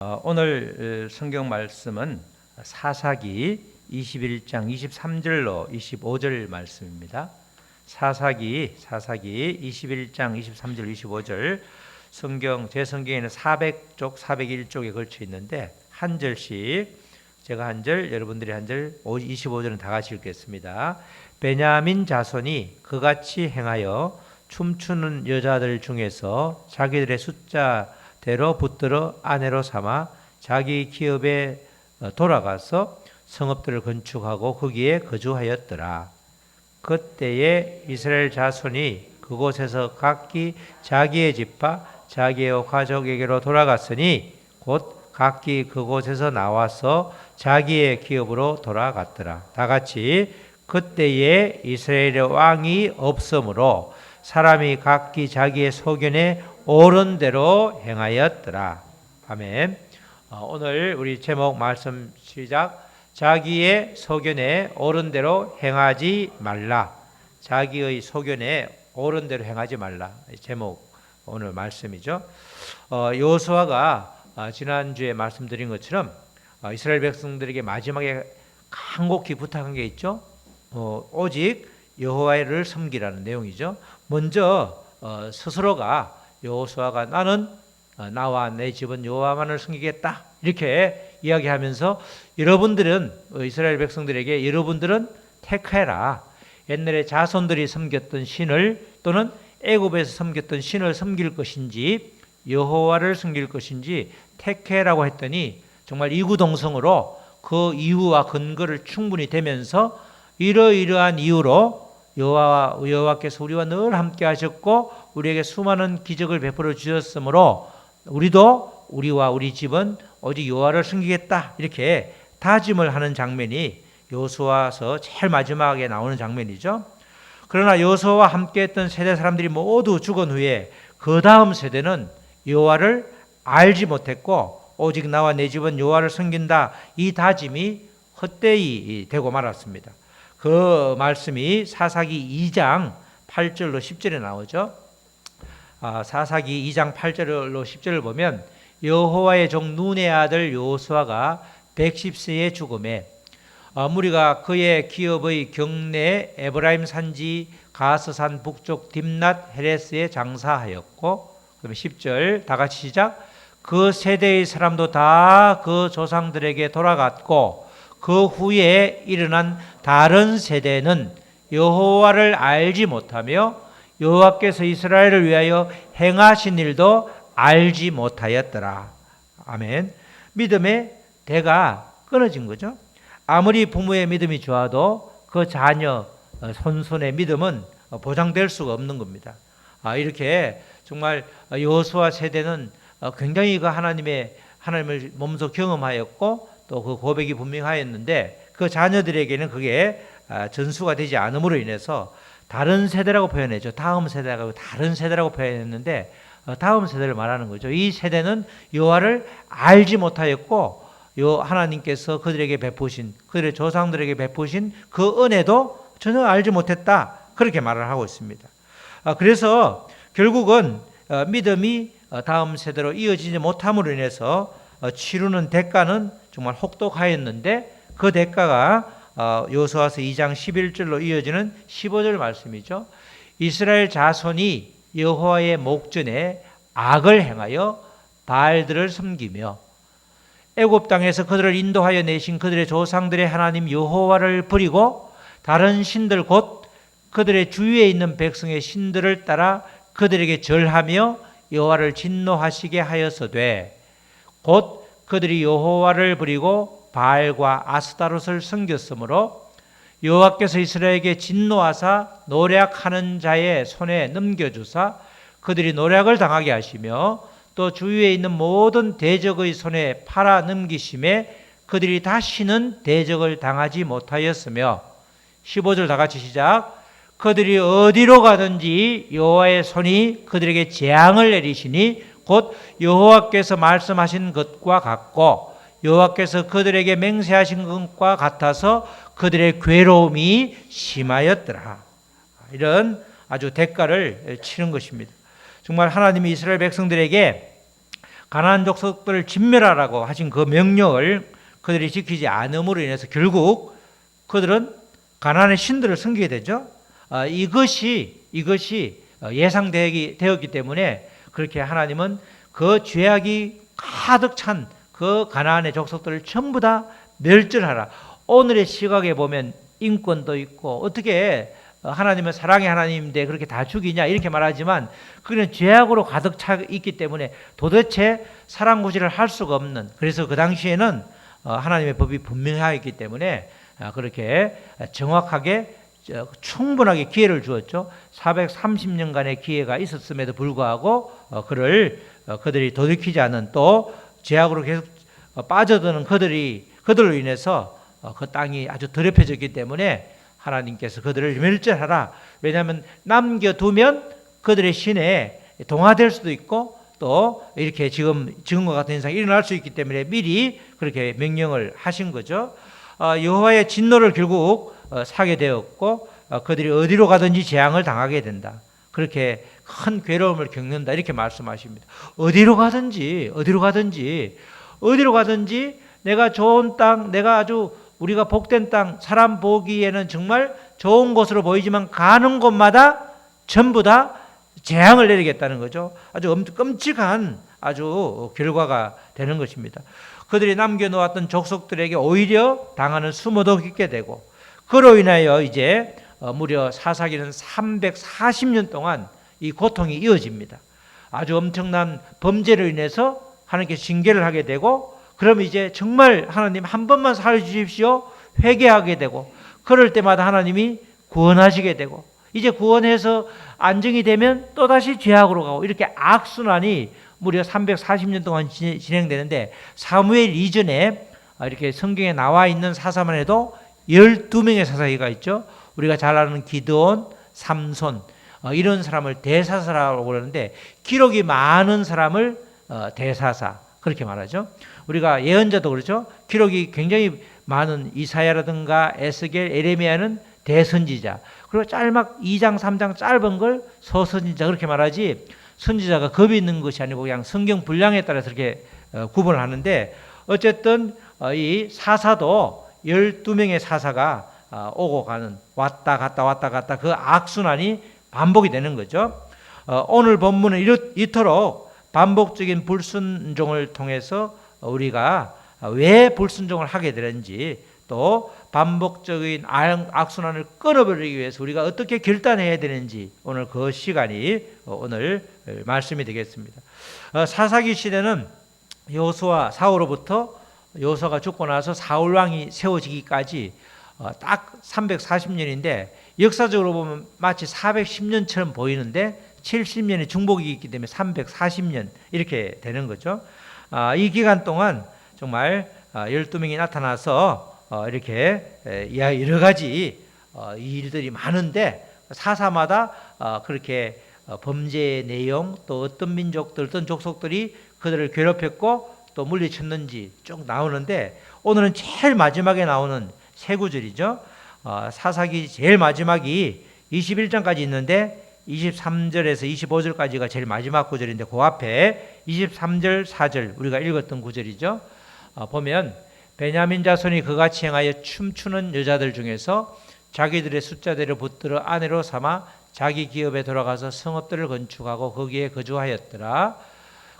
오늘 성경 말씀은 사사기 21장 23절로 25절 말씀입니다. 사사기 21장 23절 25절 제 성경에는 400쪽 401쪽에 걸쳐 있는데 한 절씩 제가 한 절, 여러분들이 한 절, 25절은 다 같이 읽겠습니다. 베냐민 자손이 그같이 행하여 춤추는 여자들 중에서 자기들의 숫자대로 붙들어 아내로 삼아 자기 기업에 돌아가서 성읍들을 건축하고 거기에 거주하였더라. 그때에 이스라엘 자손이 그곳에서 각기 자기의 집과 자기의 가족에게로 돌아갔으니 곧 각기 그곳에서 나와서 자기의 기업으로 돌아갔더라. 다 같이 그때에 이스라엘의 왕이 없으므로 사람이 각기 자기의 소견에 옳은 대로 행하였더라. 아멘. 오늘 우리 제목 말씀 시작. 자기의 소견에 옳은 대로 행하지 말라. 자기의 소견에 옳은 대로 행하지 말라. 제목 오늘 말씀이죠. 여호수아가 지난주에 말씀드린 것처럼 이스라엘 백성들에게 마지막에 간곡히 부탁한 게 있죠. 오직 여호와를 섬기라는 내용이죠. 먼저 스스로가 여호수아가 나는 나와 내 집은 여호와만을 섬기겠다 이렇게 이야기하면서 여러분들은 이스라엘 백성들에게 여러분들은 택해라. 옛날에 자손들이 섬겼던 신을 또는 애굽에서 섬겼던 신을 섬길 것인지 여호와를 섬길 것인지 택해라고 했더니 정말 이구동성으로 그 이유와 근거를 충분히 대면서 이러이러한 이유로 여호와께서 우리와 늘 함께 하셨고 우리에게 수많은 기적을 베풀어 주셨으므로 우리도 우리와 우리 집은 오직 여호와를 섬기겠다 이렇게 다짐을 하는 장면이 여호수아서 제일 마지막에 나오는 장면이죠. 그러나 여호수아와 함께 했던 세대 사람들이 모두 죽은 후에 그 다음 세대는 여호와를 알지 못했고 오직 나와 내 집은 여호와를 섬긴다 이 다짐이 헛되이 되고 말았습니다. 그 말씀이 사사기 2장 8절로 10절에 나오죠. 사사기 2장 8절로 10절을 보면 여호와의 종 눈의 아들 여호수아가 110세에 죽음에 무리가 그의 기업의 경내 에브라임 산지 가스산 북쪽 딥낫 헤레스에 장사하였고 그다음에 10절 다 같이 시작. 그 세대의 사람도 다 그 조상들에게 돌아갔고 그 후에 일어난 다른 세대는 여호와를 알지 못하며 여호와께서 이스라엘을 위하여 행하신 일도 알지 못하였더라. 아멘. 믿음의 대가 끊어진 거죠. 아무리 부모의 믿음이 좋아도 그 자녀 손손의 믿음은 보장될 수가 없는 겁니다. 이렇게 정말 여호수아 세대는 굉장히 그 하나님을 몸소 경험하였고 또 그 고백이 분명하였는데 그 자녀들에게는 그게 전수가 되지 않음으로 인해서 다른 세대라고 표현했죠. 다음 세대라고 다른 세대라고 표현했는데 다음 세대를 말하는 거죠. 이 세대는 여호와를 알지 못하였고 하나님께서 그들에게 베푸신 그들의 조상들에게 베푸신 그 은혜도 전혀 알지 못했다. 그렇게 말을 하고 있습니다. 그래서 결국은 믿음이 다음 세대로 이어지지 못함으로 인해서 치르는 대가는 정말 혹독하였는데 그 대가가 여호수아서 2장 11절로 이어지는 15절 말씀이죠. 이스라엘 자손이 여호와의 목전에 악을 행하여 바알들을 섬기며 애굽 땅에서 그들을 인도하여 내신 그들의 조상들의 하나님 여호와를 버리고 다른 신들 곧 그들의 주위에 있는 백성의 신들을 따라 그들에게 절하며 여호와를 진노하시게 하여서되 곧 그들이 여호와를 버리고 바알과 아스타롯을 섬겼으므로 여호와께서 이스라엘에게 진노하사 노략하는 자의 손에 넘겨주사 그들이 노략을 당하게 하시며 또 주위에 있는 모든 대적의 손에 팔아 넘기심에 그들이 다시는 대적을 당하지 못하였으며 15절 다 같이 시작. 그들이 어디로 가든지 여호와의 손이 그들에게 재앙을 내리시니 곧 여호와께서 말씀하신 것과 같고 여호와께서 그들에게 맹세하신 것과 같아서 그들의 괴로움이 심하였더라. 이런 아주 대가를 치른 것입니다. 정말 하나님이 이스라엘 백성들에게 가나안 족속들을 진멸하라고 하신 그 명령을 그들이 지키지 않음으로 인해서 결국 그들은 가나안의 신들을 섬기게 되죠. 이것이 예상되었기 때문에 그렇게 하나님은 그 죄악이 가득 찬 그 가나안의 족속들을 전부 다 멸절하라. 오늘의 시각에 보면 인권도 있고 어떻게 하나님은 사랑의 하나님인데 그렇게 다 죽이냐 이렇게 말하지만 그는 죄악으로 가득 차 있기 때문에 도대체 사랑 구실을 할 수가 없는, 그래서 그 당시에는 하나님의 법이 분명하였기 때문에 그렇게 정확하게 충분하게 기회를 주었죠. 430년간의 기회가 있었음에도 불구하고 그들이 돌이키지 않은, 또 죄악으로 계속 빠져드는 그들로 인해서 그 땅이 아주 더럽혀졌기 때문에 하나님께서 그들을 멸절하라. 왜냐하면 남겨두면 그들의 신에 동화될 수도 있고 또 이렇게 지금과 같은 현상이 일어날 수 있기 때문에 미리 그렇게 명령을 하신 거죠. 여호와의 진노를 결국 사게 되었고 그들이 어디로 가든지 재앙을 당하게 된다. 그렇게 큰 괴로움을 겪는다 이렇게 말씀하십니다. 어디로 가든지 내가 좋은 땅, 내가 아주 우리가 복된 땅, 사람 보기에는 정말 좋은 곳으로 보이지만 가는 곳마다 전부 다 재앙을 내리겠다는 거죠. 아주 끔찍한 아주 결과가 되는 것입니다. 그들이 남겨놓았던 족속들에게 오히려 당하는 수모도 겪게 되고, 그로 인하여 이제 무려 사사기는 340년 동안 이 고통이 이어집니다. 아주 엄청난 범죄로 인해서 하나님께 징계를 하게 되고, 그럼 이제 정말 하나님 한 번만 살려주십시오 회개하게 되고, 그럴 때마다 하나님이 구원하시게 되고, 이제 구원해서 안정이 되면 또다시 죄악으로 가고, 이렇게 악순환이 무려 340년 동안 진행되는데, 사무엘 이전에 이렇게 성경에 나와 있는 사사만 해도 12명의 사사기가 있죠. 우리가 잘 아는 기드온, 삼손, 이런 사람을 대사사라고 그러는데, 기록이 많은 사람을 대사사 그렇게 말하죠. 우리가 예언자도 그렇죠. 기록이 굉장히 많은 이사야라든가 에스겔, 에레미야는 대선지자, 그리고 짤막 2장 3장 짧은 걸 서선지자 그렇게 말하지, 선지자가 겁이 있는 것이 아니고 그냥 성경 분량에 따라서 이렇게 구분을 하는데, 어쨌든 이 사사도 12명의 사사가 오고 가는, 왔다 갔다 그 악순환이 반복이 되는 거죠. 오늘 본문은 이토록 반복적인 불순종을 통해서 우리가 왜 불순종을 하게 되는지, 또 반복적인 악순환을 끊어버리기 위해서 우리가 어떻게 결단해야 되는지, 오늘 그 시간이 오늘 말씀이 되겠습니다. 사사기 시대는 여호수아 사후로부터 여호수아가 죽고 나서 사울 왕이 세워지기까지 딱 340년인데 역사적으로 보면 마치 410년처럼 보이는데 70년의 중복이 있기 때문에 340년 이렇게 되는 거죠. 이 기간 동안 정말 12명이 나타나서 이렇게 여러 가지 일들이 많은데, 사사마다 그렇게 범죄의 내용, 또 어떤 민족들, 어떤 족속들이 그들을 괴롭혔고 또 물리쳤는지 쭉 나오는데, 오늘은 제일 마지막에 나오는 세 구절이죠. 사사기 제일 마지막이 21장까지 있는데 23절에서 25절까지가 제일 마지막 구절인데, 그 앞에 23절 4절 우리가 읽었던 구절이죠. 보면 베냐민 자손이 그같이 행하여 춤추는 여자들 중에서 자기들의 숫자대로 붙들어 아내로 삼아 자기 기업에 돌아가서 성읍들을 건축하고 거기에 거주하였더라.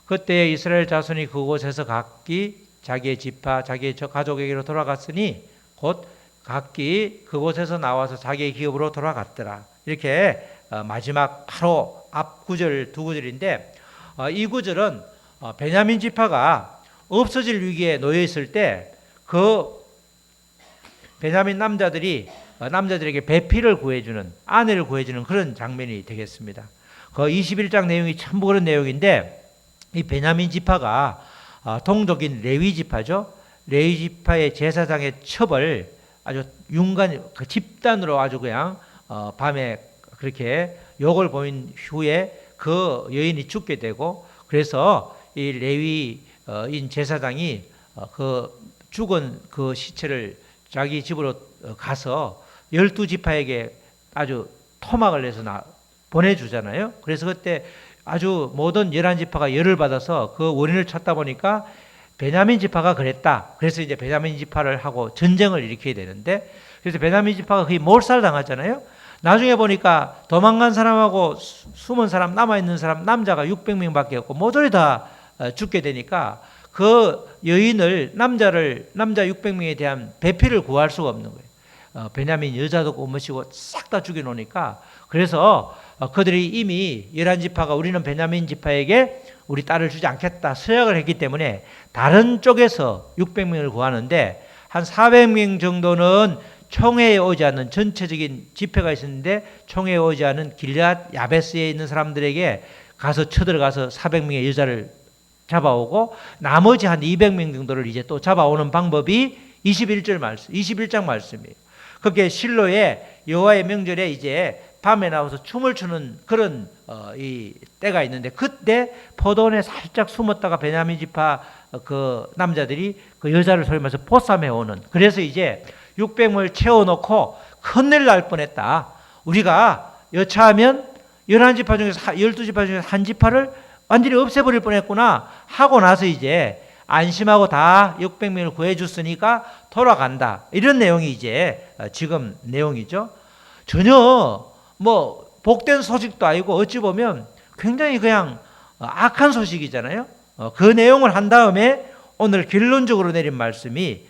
그때 이스라엘 자손이 그곳에서 각기 자기의 지파 자기의 가족에게로 돌아갔으니 곧 각기 그곳에서 나와서 자기의 기업으로 돌아갔더라. 이렇게 마지막 바로 앞 구절 두 구절인데, 이 구절은 베냐민 지파가 없어질 위기에 놓여 있을 때 그 베냐민 남자들에게 배필을 구해주는, 아내를 구해주는 그런 장면이 되겠습니다. 그 21장 내용이 전부 그런 내용인데, 이 베냐민 지파가 동족인 레위 지파죠. 레위 지파의 제사장의 첩을 아주 윤관 그 집단으로 아주 그냥 밤에 그렇게 욕을 보인 후에 그 여인이 죽게 되고, 그래서 이 레위인 제사장이 그 죽은 그 시체를 자기 집으로 가서 12지파에게 아주 토막을 내서 보내주잖아요. 그래서 그때 아주 모든 11지파가 열을 받아서 그 원인을 찾다 보니까 베냐민 지파가 그랬다. 그래서 이제 베냐민 지파를 하고 전쟁을 일으켜야 되는데, 그래서 베냐민 지파가 거의 몰살당하잖아요. 나중에 보니까 도망간 사람하고 숨은 사람, 남아있는 사람, 남자가 600명밖에 없고 모조리 다 죽게 되니까 그 여인을, 남자 600명에 대한 배필을 구할 수가 없는 거예요. 베냐민 여자도 꼬무시고 싹 다 죽여놓으니까, 그래서 그들이 이미 11지파가 우리는 베냐민 지파에게 우리 딸을 주지 않겠다 서약을 했기 때문에 다른 쪽에서 600명을 구하는데, 한 400명 정도는 총회에 오지 않는, 전체적인 집회가 있었는데 총회에 오지 않은 길앗 야베스에 있는 사람들에게 가서 쳐들어가서 400명의 여자를 잡아오고, 나머지 한 200명 정도를 이제 또 잡아오는 방법이 21장 말씀이에요. 그게 실로에 여호와의 명절에 이제 밤에 나와서 춤을 추는 그런 이 때가 있는데, 그때 포도원에 살짝 숨었다가 베냐민 지파 그 남자들이 그 여자를 소리면서 보쌈해 오는, 그래서 이제 600명을 채워놓고 큰일 날 뻔했다. 우리가 여차하면 11지파 중에서 12지파 중에서 한 지파를 완전히 없애버릴 뻔했구나 하고 나서 이제 안심하고 다 600명을 구해줬으니까 돌아간다. 이런 내용이 이제 지금 내용이죠. 전혀 뭐 복된 소식도 아니고 어찌 보면 굉장히 그냥 악한 소식이잖아요. 그 내용을 한 다음에 오늘 결론적으로 내린 말씀이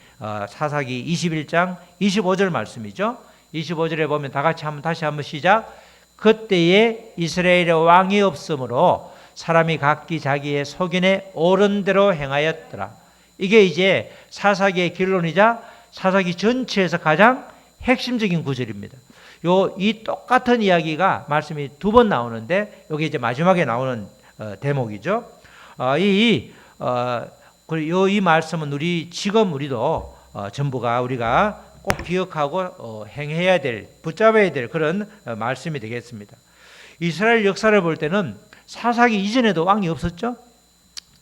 사사기 21장 25절 말씀이죠. 25절에 보면 다 같이 다시 한번 시작. 그때에 이스라엘의 왕이 없으므로 사람이 각기 자기의 소견에 옳은 대로 행하였더라. 이게 이제 사사기의 결론이자 사사기 전체에서 가장 핵심적인 구절입니다. 이 똑같은 이야기가 말씀이 두 번 나오는데, 여기 이제 마지막에 나오는 대목이죠. 이 말씀은 우리도 전부가 우리가 꼭 기억하고 행해야 될, 붙잡아야 될 그런 말씀이 되겠습니다. 이스라엘 역사를 볼 때는 사사기 이전에도 왕이 없었죠.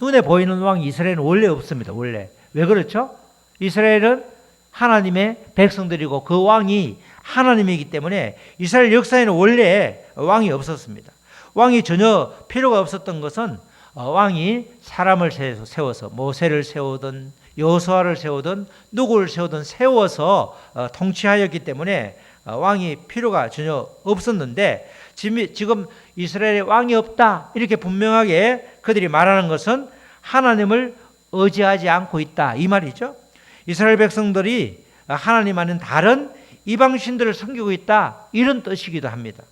눈에 보이는 왕이 이스라엘은 원래 없습니다. 원래. 왜 그렇죠? 이스라엘은 하나님의 백성들이고 그 왕이 하나님이기 때문에 이스라엘 역사에는 원래 왕이 없었습니다. 왕이 전혀 필요가 없었던 것은 왕이 사람을 세워서 모세를 세우든 여호수아를 세우든 누구를 세우든 세워서 통치하였기 때문에 왕이 필요가 전혀 없었는데, 지금 이스라엘에 왕이 없다 이렇게 분명하게 그들이 말하는 것은 하나님을 의지하지 않고 있다 이 말이죠. 이스라엘 백성들이 하나님과는 다른 이방신들을 섬기고 있다 이런 뜻이기도 합니다.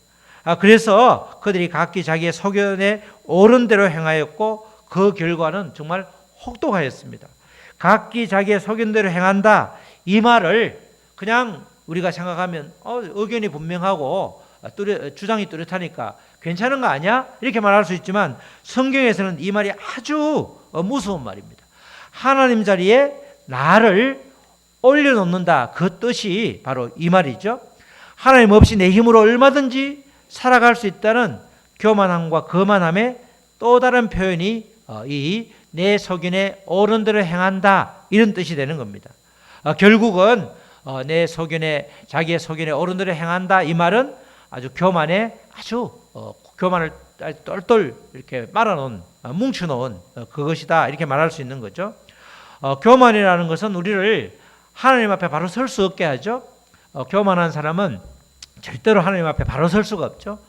그래서 그들이 각기 자기의 소견에 옳은 대로 행하였고 그 결과는 정말 혹독하였습니다. 각기 자기의 소견대로 행한다 이 말을 그냥 우리가 생각하면 의견이 분명하고 주장이 뚜렷하니까 괜찮은 거 아니야? 이렇게 말할 수 있지만 성경에서는 이 말이 아주 무서운 말입니다. 하나님 자리에 나를 올려놓는다 그 뜻이 바로 이 말이죠. 하나님 없이 내 힘으로 얼마든지 살아갈 수 있다는 교만함과 거만함의 또 다른 표현이 이 내 소견에 옳은 대로 행한다 이런 뜻이 되는 겁니다. 결국은 내 소견에, 자기의 소견에 옳은 대로 행한다 이 말은 아주 교만에 교만을 똘똘 이렇게 말아놓은, 뭉쳐놓은 그것이다 이렇게 말할 수 있는 거죠. 교만이라는 것은 우리를 하나님 앞에 바로 설 수 없게 하죠. 교만한 사람은 절대로 하나님 앞에 바로 설 수가 없죠.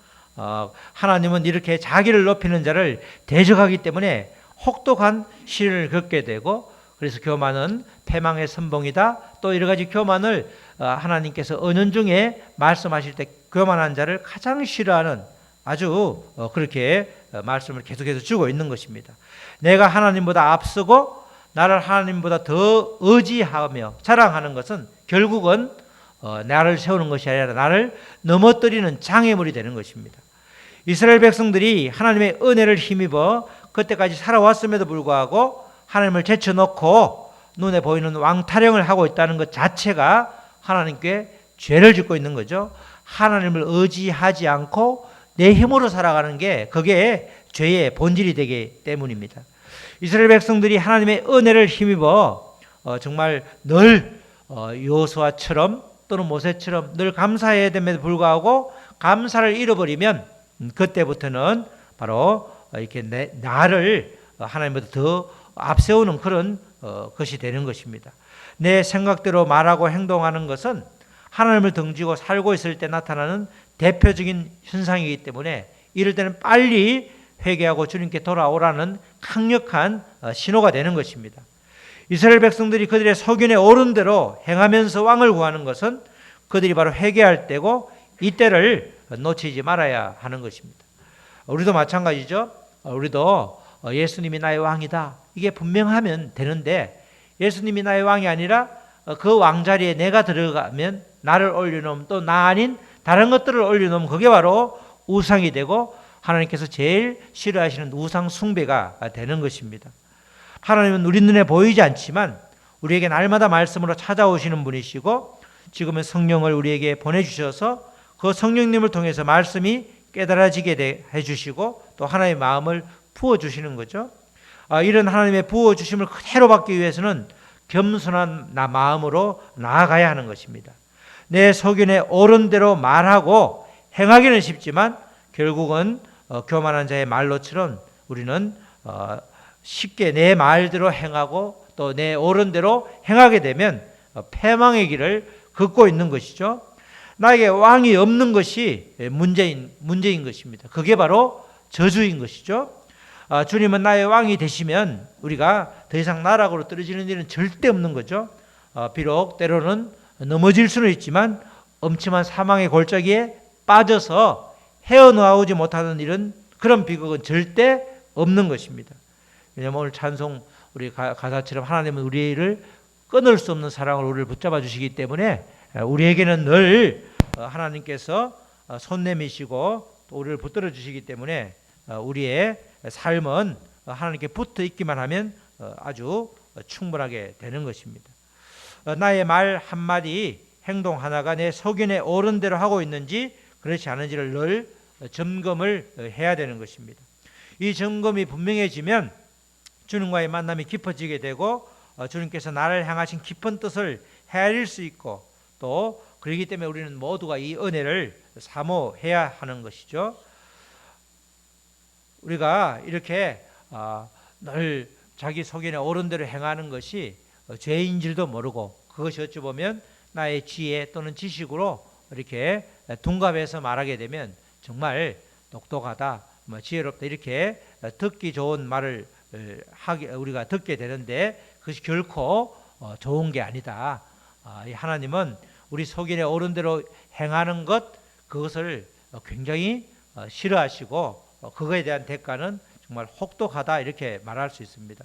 하나님은 이렇게 자기를 높이는 자를 대적하기 때문에 혹독한 시련을 겪게 되고, 그래서 교만은 패망의 선봉이다. 또 여러 가지 교만을 하나님께서 은연중에 말씀하실 때 교만한 자를 가장 싫어하는 아주 그렇게 말씀을 계속해서 주고 있는 것입니다. 내가 하나님보다 앞서고 나를 하나님보다 더 의지하며 자랑하는 것은 결국은 나를 세우는 것이 아니라 나를 넘어뜨리는 장애물이 되는 것입니다. 이스라엘 백성들이 하나님의 은혜를 힘입어 그때까지 살아왔음에도 불구하고 하나님을 제쳐놓고 눈에 보이는 왕타령을 하고 있다는 것 자체가 하나님께 죄를 짓고 있는 거죠. 하나님을 의지하지 않고 내 힘으로 살아가는 게 그게 죄의 본질이 되기 때문입니다. 이스라엘 백성들이 하나님의 은혜를 힘입어 정말 늘 여호수아처럼 또는 모세처럼 늘 감사해야 됨에도 불구하고 감사를 잃어버리면 그때부터는 바로 이렇게 나를 하나님보다 더 앞세우는 그런 것이 되는 것입니다. 내 생각대로 말하고 행동하는 것은 하나님을 등지고 살고 있을 때 나타나는 대표적인 현상이기 때문에 이럴 때는 빨리 회개하고 주님께 돌아오라는 강력한 신호가 되는 것입니다. 이스라엘 백성들이 그들의 소견에 오른 대로 행하면서 왕을 구하는 것은 그들이 바로 회개할 때고 이때를 놓치지 말아야 하는 것입니다. 우리도 마찬가지죠. 우리도 예수님이 나의 왕이다, 이게 분명하면 되는데 예수님이 나의 왕이 아니라 그 왕자리에 내가 들어가면 나를 올려놓으면 또 나 아닌 다른 것들을 올려놓으면 그게 바로 우상이 되고 하나님께서 제일 싫어하시는 우상 숭배가 되는 것입니다. 하나님은 우리 눈에 보이지 않지만 우리에게 날마다 말씀으로 찾아오시는 분이시고 지금은 성령을 우리에게 보내주셔서 그 성령님을 통해서 말씀이 깨달아지게 해주시고 또 하나님의 마음을 부어주시는 거죠. 이런 하나님의 부어주심을 그대로 받기 위해서는 겸손한 마음으로 나아가야 하는 것입니다. 내 소견에 옳은 대로 말하고 행하기는 쉽지만 결국은 교만한 자의 말로처럼 우리는 쉽게 내 말대로 행하고 또 내 옳은 대로 행하게 되면 패망의 길을 걷고 있는 것이죠. 나에게 왕이 없는 것이 문제인 것입니다. 그게 바로 저주인 것이죠. 주님은 나의 왕이 되시면 우리가 더 이상 나락으로 떨어지는 일은 절대 없는 거죠. 비록 때로는 넘어질 수는 있지만 엄침한 사망의 골짜기에 빠져서 헤어나오지 못하는 일은 그런 비극은 절대 없는 것입니다. 왜냐하면 오늘 찬송 우리 가사처럼 하나님은 우리를 끊을 수 없는 사랑으로 우리를 붙잡아 주시기 때문에 우리에게는 늘 하나님께서 손 내미시고 또 우리를 붙들어 주시기 때문에 우리의 삶은 하나님께 붙어 있기만 하면 아주 충분하게 되는 것입니다. 나의 말 한마디 행동 하나가 내 소견에 옳은 대로 하고 있는지 그렇지 않은지를 늘 점검을 해야 되는 것입니다. 이 점검이 분명해지면 주님과의 만남이 깊어지게 되고 주님께서 나를 향하신 깊은 뜻을 헤아릴 수 있고 또 그렇기 때문에 우리는 모두가 이 은혜를 사모해야 하는 것이죠. 우리가 이렇게 늘 자기 소견에 옳은 대로 행하는 것이 죄인 줄도 모르고 그것이 어찌 보면 나의 지혜 또는 지식으로 이렇게 둔갑해서 말하게 되면 정말 똑똑하다, 지혜롭다 이렇게 듣기 좋은 말을 우리가 듣게 되는데 그것이 결코 좋은 게 아니다. 하나님은 우리 소견에 옳은 대로 행하는 그것을 굉장히 싫어하시고 그거에 대한 대가는 정말 혹독하다 이렇게 말할 수 있습니다.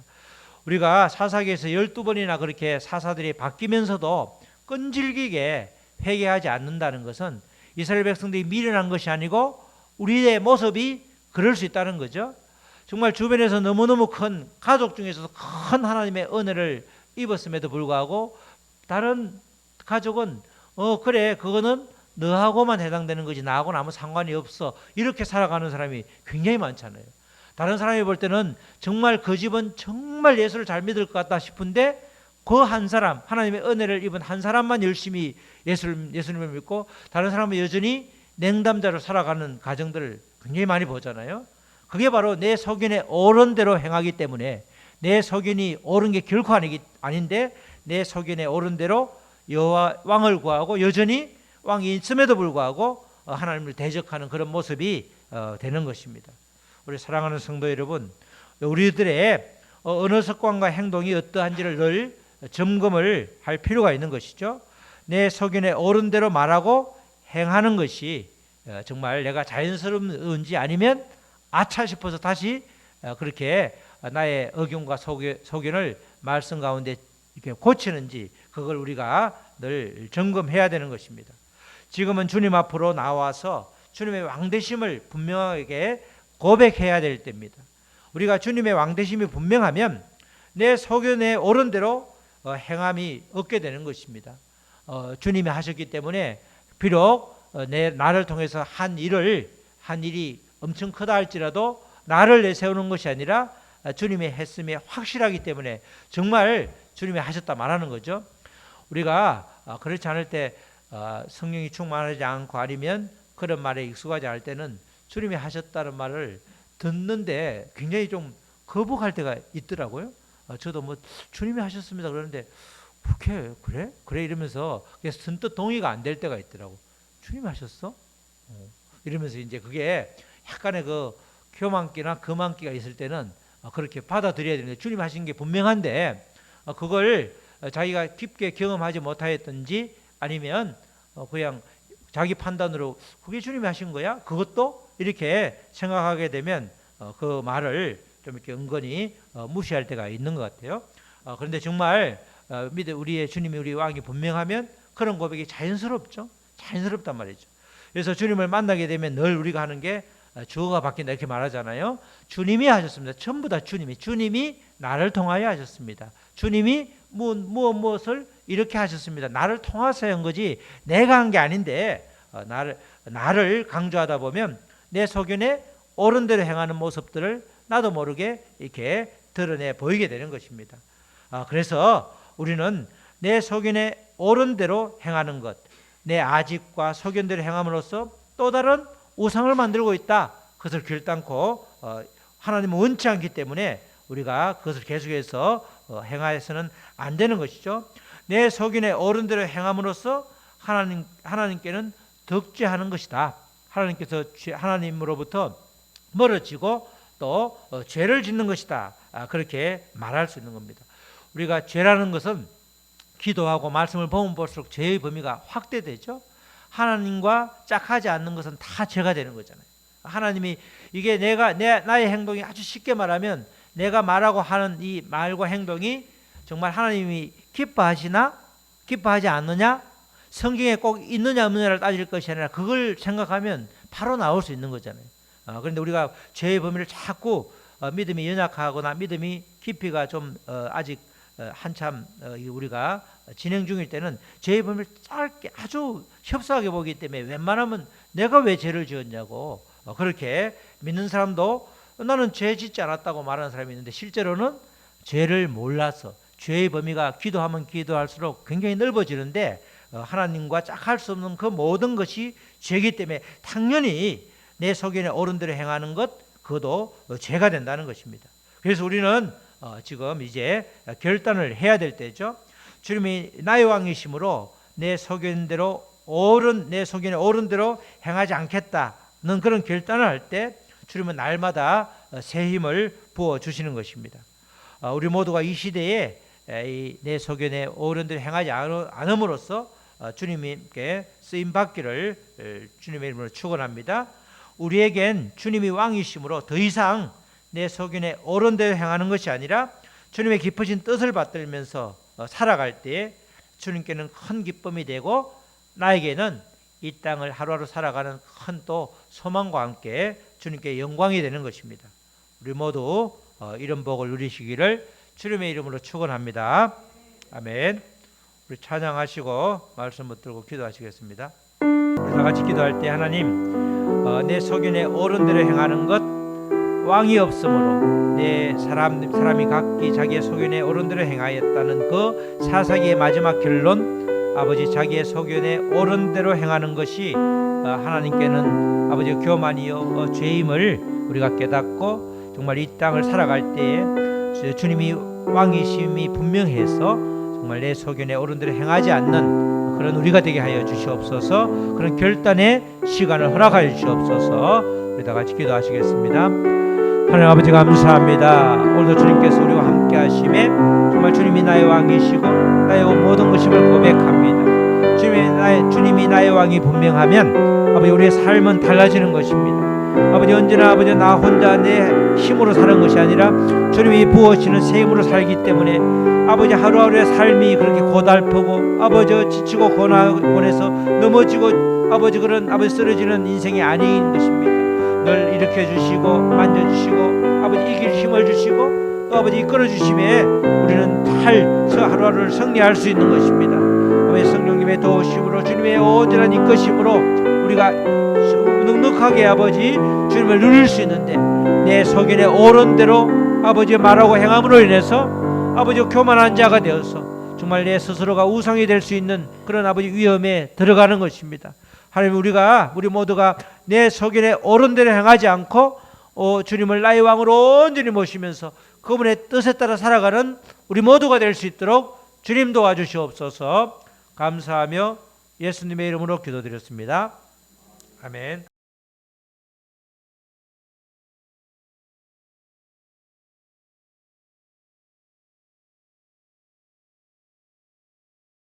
우리가 사사기에서 12번이나 그렇게 사사들이 바뀌면서도 끈질기게 회개하지 않는다는 것은 이스라엘 백성들이 미련한 것이 아니고 우리의 모습이 그럴 수 있다는 거죠. 정말 주변에서 너무너무 큰 가족 중에서도 큰 하나님의 은혜를 입었음에도 불구하고 다른 가족은 그래 그거는 너하고만 해당되는 거지 나하고는 아무 상관이 없어 이렇게 살아가는 사람이 굉장히 많잖아요. 다른 사람이 볼 때는 정말 그 집은 정말 예수를 잘 믿을 것 같다 싶은데 그 한 사람 하나님의 은혜를 입은 한 사람만 열심히 예수님을 믿고 다른 사람은 여전히 냉담자로 살아가는 가정들을 굉장히 많이 보잖아요. 그게 바로 내 소견에 옳은 대로 행하기 때문에 내 소견이 옳은 게 결코 아닌데 내 소견에 옳은 대로 여호와 왕을 구하고 여전히 왕이 있음에도 불구하고 하나님을 대적하는 그런 모습이 되는 것입니다. 우리 사랑하는 성도 여러분, 우리들의 언어 습관과 행동이 어떠한지를 늘 점검을 할 필요가 있는 것이죠. 내 소견에 옳은 대로 말하고 행하는 것이 정말 내가 자연스러운지 아니면 아차 싶어서 다시 그렇게 나의 의견과 소견을 말씀 가운데 이렇게 고치는지 그걸 우리가 늘 점검해야 되는 것입니다. 지금은 주님 앞으로 나와서 주님의 왕되심을 분명하게 고백해야 될 때입니다. 우리가 주님의 왕되심이 분명하면 내 소견에 옳은 대로 행함이 얻게 되는 것입니다. 주님이 하셨기 때문에 비록 나를 통해서 한 일이 엄청 크다 할지라도 나를 내세우는 것이 아니라 주님이 했음이 확실하기 때문에 정말 주님이 하셨다 말하는 거죠. 우리가 그렇지 않을 때 성령이 충만하지 않고 아니면 그런 말에 익숙하지 않을 때는 주님이 하셨다는 말을 듣는데 굉장히 좀 거북할 때가 있더라고요. 저도 뭐 주님이 하셨습니다 그러는데 그래 이러면서 그래서 선뜻 동의가 안 될 때가 있더라고. 주님이 하셨어? 이러면서 이제 그게 약간의 그 교만기나 거만기가 있을 때는 그렇게 받아들여야 되는데, 주님 하신 게 분명한데 그걸 자기가 깊게 경험하지 못하였든지 아니면 그냥 자기 판단으로 그게 주님이 하신 거야? 그것도 이렇게 생각하게 되면 그 말을 좀 이렇게 은근히 무시할 때가 있는 것 같아요. 그런데 정말 우리의 주님이 우리 왕이 분명하면 그런 고백이 자연스럽죠. 자연스럽단 말이죠. 그래서 주님을 만나게 되면 늘 우리가 하는 게 주어가 바뀐다 이렇게 말하잖아요. 주님이 하셨습니다. 전부 다 주님이 나를 통하여 하셨습니다. 주님이 무엇을 이렇게 하셨습니다. 나를 통해서 한 거지 내가 한 게 아닌데, 나를 강조하다 보면 내 소견에 옳은 대로 행하는 모습들을 나도 모르게 이렇게 드러내 보이게 되는 것입니다. 그래서 우리는 내 소견에 옳은 대로 행하는 것, 내 아집과 소견대로 행함으로써 또 다른 우상을 만들고 있다. 그것을 결단코 하나님은 원치 않기 때문에 우리가 그것을 계속해서 행하여서는 안 되는 것이죠. 내 소견에 옳은 대로 행함으로써 하나님께는 덕죄하는 것이다. 하나님으로부터 멀어지고 또 죄를 짓는 것이다. 그렇게 말할 수 있는 겁니다. 우리가 죄라는 것은 기도하고 말씀을 보면 볼수록 죄의 범위가 확대되죠. 하나님과 짝하지 않는 것은 다 죄가 되는 거잖아요. 하나님이 이게 나의 행동이 아주 쉽게 말하면 내가 말하고 하는 이 말과 행동이 정말 하나님이 기뻐하시나 기뻐하지 않느냐, 성경에 꼭 있느냐 없느냐를 따질 것이 아니라 그걸 생각하면 바로 나올 수 있는 거잖아요. 그런데 우리가 죄의 범위를 자꾸 믿음이 연약하거나 믿음이 깊이가 좀 아직 한참 우리가 진행 중일 때는 죄의 범위를 짧게 아주 협소하게 보기 때문에 웬만하면 내가 왜 죄를 지었냐고 그렇게 믿는 사람도 나는 죄 짓지 않았다고 말하는 사람이 있는데, 실제로는 죄를 몰라서 죄의 범위가 기도하면 기도할수록 굉장히 넓어지는데 하나님과 짝할 수 없는 그 모든 것이 죄이기 때문에 당연히 내 소견에 옳은 대로 행하는 것, 그것도 죄가 된다는 것입니다. 그래서 우리는 지금 이제 결단을 해야 될 때죠. 주님이 나의 왕이심으로 내 소견에 옳은 대로 행하지 않겠다는 그런 결단을 할 때 주님은 날마다 새 힘을 부어 주시는 것입니다. 우리 모두가 이 시대에 내 소견에 옳은 대로 행하지 않음으로써 주님께 쓰임 받기를 주님의 이름으로 축원합니다. 우리에겐 주님이 왕이심으로 더 이상 내 소견에 옳은 대로 행하는 것이 아니라 주님의 깊으신 뜻을 받들면서 살아갈 때 주님께는 큰 기쁨이 되고 나에게는 이 땅을 하루하루 살아가는 큰 또 소망과 함께 주님께 영광이 되는 것입니다. 우리 모두 이런 복을 누리시기를 주님의 이름으로 축원합니다. 아멘. 우리 찬양하시고 말씀 붙들고 기도하시겠습니다. 우리 다 같이 기도할 때 하나님, 내 소견에 옳은 대로 행하는 것, 왕이 없으므로 내 사람이 각기 자기의 소견에 옳은 대로 행하였다는 그 사사기의 마지막 결론, 아버지 자기의 소견에 옳은 대로 행하는 것이 하나님께는 아버지 교만이요 죄임을 우리가 깨닫고 정말 이 땅을 살아갈 때에 주님이 왕이심이 분명해서 정말 내 소견에 옳은 대로 행하지 않는 그런 우리가 되게 하여 주시옵소서. 그런 결단의 시간을 허락하여 주시옵소서. 우리 다 같이 기도하시겠습니다. 하나님 아버지 감사합니다. 오늘도 주님께서 우리와 함께 하심에 정말 주님이 나의 왕이시고 나의 모든 것임을 고백합니다. 주님이 나의 왕이 분명하면 아버지 우리의 삶은 달라지는 것입니다. 아버지 언제나 아버지 나 혼자 내 힘으로 사는 것이 아니라 주님이 부어주시는 새 힘으로 살기 때문에 아버지 하루하루의 삶이 그렇게 고달프고 아버지 지치고 고뇌해서 넘어지고 아버지 그런 아버지 쓰러지는 인생이 아닌 것입니다. 늘 일으켜 주시고 만져주시고 아버지 이길 힘을 주시고 또 아버지 이끌어 주심에 우리는 하루하루를 승리할 수 있는 것입니다. 아버지 성령님의 도우심으로 주님의 온전한 이끄심으로 우리가 넉넉하게 아버지 주님을 누릴 수 있는데 내 소견에 옳은 대로 아버지 말하고 행함으로 인해서 아버지 교만한 자가 되어서 정말 내 스스로가 우상이 될 수 있는 그런 아버지 위험에 들어가는 것입니다. 하나님 우리 모두가 내 소견에 옳은 대로 행하지 않고 주님을 나의 왕으로 온전히 모시면서 그분의 뜻에 따라 살아가는 우리 모두가 될 수 있도록 주님 도와주시옵소서. 감사하며 예수님의 이름으로 기도드렸습니다. 아멘.